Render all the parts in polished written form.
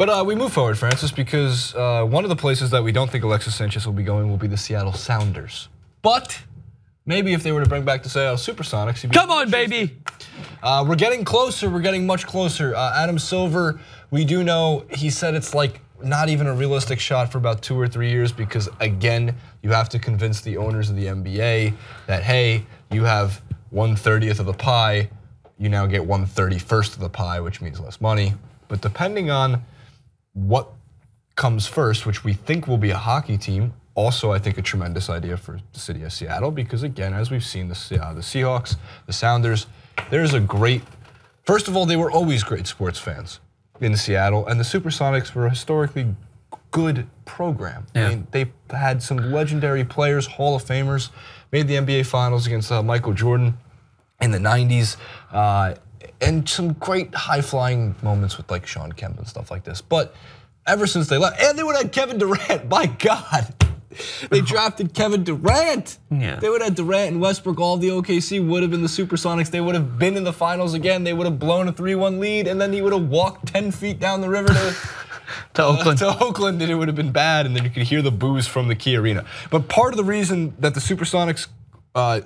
But we move forward, Francis, because one of the places that we don't think Alexis Sanchez will be going will be the Seattle Sounders. But maybe if they were to bring back the Seattle Supersonics, he'd be come on, baby. We're getting closer. We're getting much closer. Adam Silver, we do know he said it's like not even a realistic shot for about 2 or 3 years because again, you have to convince the owners of the NBA that hey, you have 1/30th of the pie. You now get 1/31st of the pie, which means less money. But depending on what comes first, which we think will be a hockey team, also I think a tremendous idea for the city of Seattle because again, as we've seen the Seahawks, the Sounders, there's a great, first of all, they were always great sports fans in Seattle, and the Supersonics were a historically good program. Yeah. I mean, they've had some legendary players, Hall of Famers, made the NBA Finals against Michael Jordan in the 90s, and some great high-flying moments with like Sean Kemp and stuff like this. But ever since they left, and they would have had Kevin Durant, my God. They drafted Kevin Durant. Yeah. They would have had Durant and Westbrook, all of the OKC would have been the Supersonics. They would have been in the finals again. They would have blown a 3-1 lead, and then he would have walked 10 feet down the river to Oakland, and it would have been bad, and then you could hear the boos from the Key Arena. But part of the reason that the Supersonics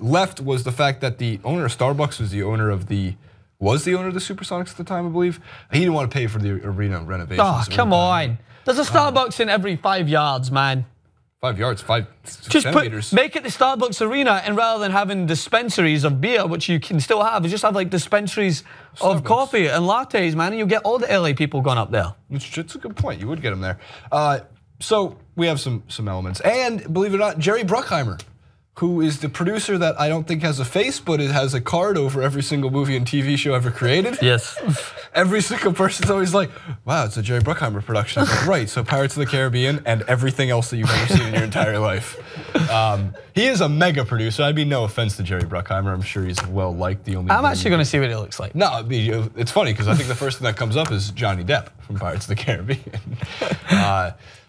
left was the fact that the owner of Starbucks was the owner of the Supersonics at the time, I believe. He didn't want to pay for the arena renovations. Oh, come on. There's a Starbucks in every 5 yards, man. 5 yards, 5 just centimeters. Make it the Starbucks arena, and rather than having dispensaries of beer, which you can still have, just have like dispensaries of coffee and lattes, man, and you get all the LA people going up there. It's a good point. You would get them there. So we have some elements, and believe it or not, Jerry Bruckheimer, who is the producer that I don't think has a face, but it has a card over every single movie and TV show ever created. Yes. Every single person's always like, wow, it's a Jerry Bruckheimer production. I'm like, right, so Pirates of the Caribbean and everything else that you've ever seen in your entire life. He is a mega producer. I mean, no offense to Jerry Bruckheimer. I'm sure he's well liked. I'm actually going to see what he looks like. No, it's funny because I think the first thing that comes up is Johnny Depp from Pirates of the Caribbean.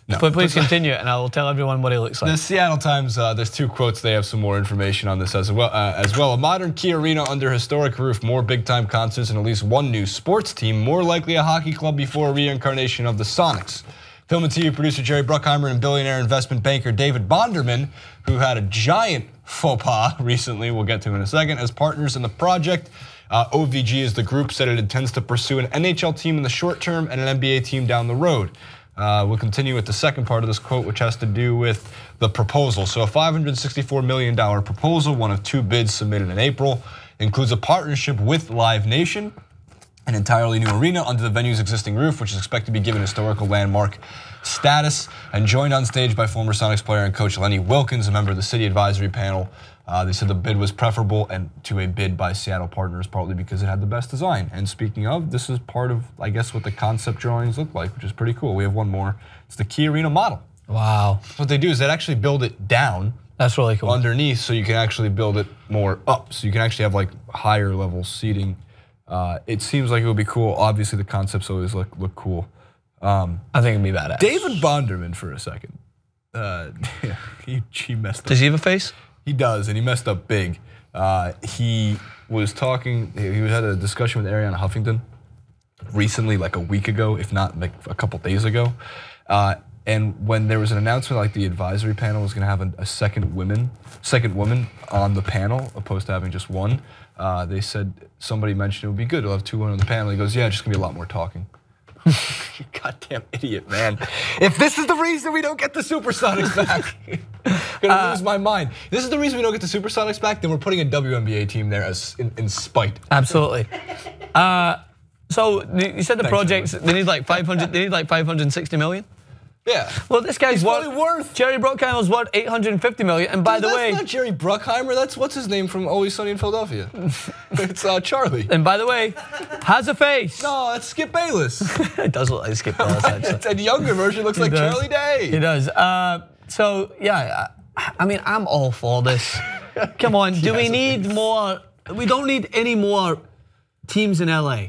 No. But please continue, and I will tell everyone what he looks like. The Seattle Times, there's 2 quotes. They have some more information on this as well. A modern Key Arena under historic roof, more big-time concerts, and at least one new sports team, more likely a hockey club before a reincarnation of the Sonics. Film and TV producer Jerry Bruckheimer and billionaire investment banker David Bonderman, who had a giant faux pas recently, we'll get to in a second, as partners in the project. OVG is the group, said it intends to pursue an NHL team in the short term and an NBA team down the road. We'll continue with the second part of this quote, which has to do with the proposal. So a $564 million proposal, one of 2 bids submitted in April, includes a partnership with Live Nation, an entirely new arena under the venue's existing roof, which is expected to be given historical landmark status, and joined on stage by former Sonics player and coach Lenny Wilkins, a member of the city advisory panel. They said the bid was preferable and to a bid by Seattle partners, partly because it had the best design. And speaking of, this is part of, I guess, what the concept drawings look like, which is pretty cool. We have one more. It's the Key Arena model. Wow. What they do is they actually build it down. That's really cool. Underneath, so you can actually build it more up. So you can actually have like higher level seating. It seems like it would be cool. Obviously, the concepts always look cool. I think it'd be badass. David Bonderman, for a second. He messed up. Does he have a face? He does, and he messed up big. He was talking, he had a discussion with Ariana Huffington recently, like a week ago, if not like a couple days ago. And when there was an announcement like the advisory panel was gonna have a second woman on the panel, opposed to having just one, they said, somebody mentioned it would be good, we'll have 2 women on the panel. He goes, yeah, just gonna be a lot more talking. You goddamn idiot, man. If this is the reason we don't get the Supersonics back, I'm gonna lose my mind. This is the reason we don't get the Supersonics back, then we're putting a WNBA team there as in spite. Absolutely. So you said the projects, they need like 560 million? Yeah. Well, this guy's worth. Jerry Bruckheimer's worth 850 million, and by the way, that's not Jerry Bruckheimer. That's what's his name from Always Sunny in Philadelphia. It's Charlie. And by the way, has a face. No, that's Skip Bayless. It does look like Skip Bayless. It's a younger version. Looks like Charlie Day. He does. So yeah, I mean, I'm all for this. Come on, do we need more? We don't need any more teams in LA.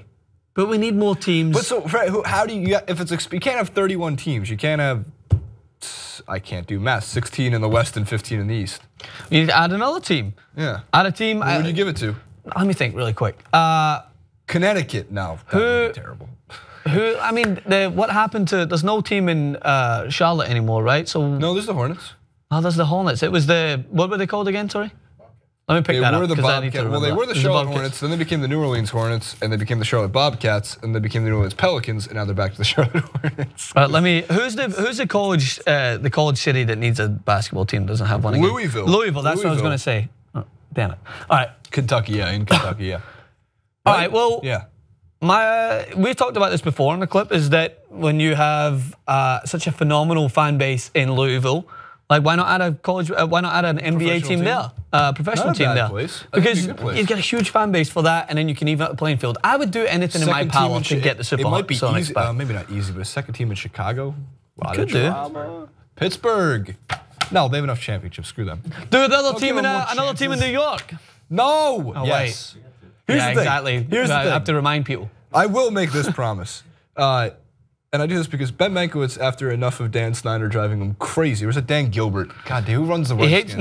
But we need more teams. But so, how do you? If it's you can't have 31 teams. You can't have. I can't do math. 16 in the West and 15 in the East. You need to add another team. Yeah. Add a team. Who would you give it to? Let me think really quick. Connecticut. No. That would be terrible. Who? I mean, what happened to? There's no team in Charlotte anymore, right? So no, there's the Hornets. Oh, there's the Hornets. It was what were they called again? Sorry. Let me pick that up. Well, they were the Charlotte Hornets, then they became the New Orleans Hornets, and they became the Charlotte Bobcats, and they became the New Orleans Pelicans, and now they're back to the Charlotte Hornets. All right, who's the college city that needs a basketball team doesn't have one again? Louisville. Louisville. That's what I was going to say. Oh, damn it. All right. Kentucky, yeah, in Kentucky, yeah. All right. Well, yeah. We've talked about this before in the clip. Is that when you have such a phenomenal fan base in Louisville? Like, why not add a college? Why not add an NBA team there, professional team there? Because you get a huge fan base for that, and then you can even out the playing field. I would do anything in my power to get the Supersonics. It might be easy, maybe not easy, but a second team in Chicago. Could do. Pittsburgh. No, they have enough championships. Screw them. Dude, another team in New York. No. Oh, yes. Wait. Here's the thing. Exactly. Here's the thing. I have to remind people. I will make this promise. And I do this because Ben Mankiewicz, after enough of Dan Snyder driving him crazy, there was a Dan Gilbert. God, who runs the Redskins?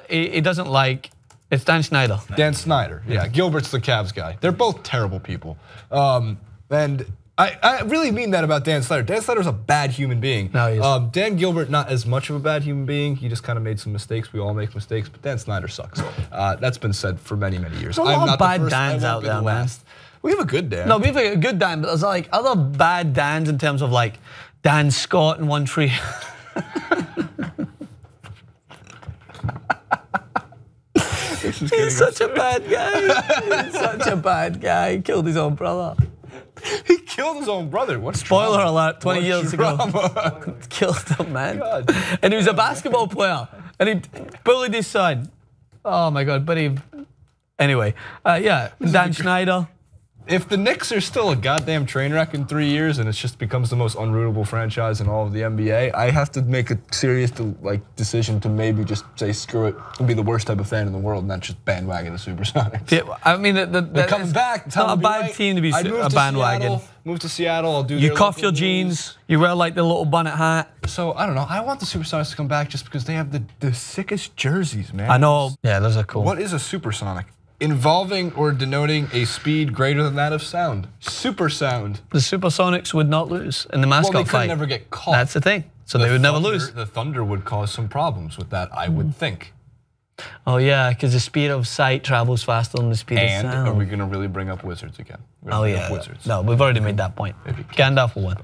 He doesn't like. It's Dan Snyder. Dan Snyder, yeah. Gilbert's the Cavs guy. They're both terrible people. And I really mean that about Dan Snyder. Dan Snyder's a bad human being. No, he is. Dan Gilbert, not as much of a bad human being. He just kind of made some mistakes. We all make mistakes, but Dan Snyder sucks. That's been said for many, many years. There's a lot of bad Dans out there, man. We have a good Dan. No, we have a good Dan, but there's like other bad Dans in terms of like Dan Scott in One Tree. He's such a bad guy. He's such a bad guy. He killed his own brother. He killed his own brother. What Spoiler drama? alert, 20 what years drama? ago. Killed him, man. God. And he was a basketball player. And he bullied his son. Oh my God, but he... Anyway, yeah, Dan Snyder. If the Knicks are still a goddamn train wreck in 3 years and it just becomes the most unrootable franchise in all of the NBA, I have to make a serious decision to maybe just say screw it and be the worst type of fan in the world and not just bandwagon the Supersonics. Yeah, I mean, they're coming back. It's not a bad team to be a bandwagon. Move to Seattle. I'll do. You cuff your jeans. You wear like the little bonnet hat. So I don't know. I want the Supersonics to come back just because they have the sickest jerseys, man. I know. Yeah, those are cool. What is a supersonic? Involving or denoting a speed greater than that of sound. Super sound. The Supersonics would not lose in the mascot fight. Well, they could never get caught. That's the thing. So they would never lose. The Thunder would cause some problems with that, I would think. Oh yeah, because the speed of sight travels faster than the speed of sound. And are we going to really bring up Wizards again? Oh yeah. Wizards. No, we've already made that point. Gandalf will win.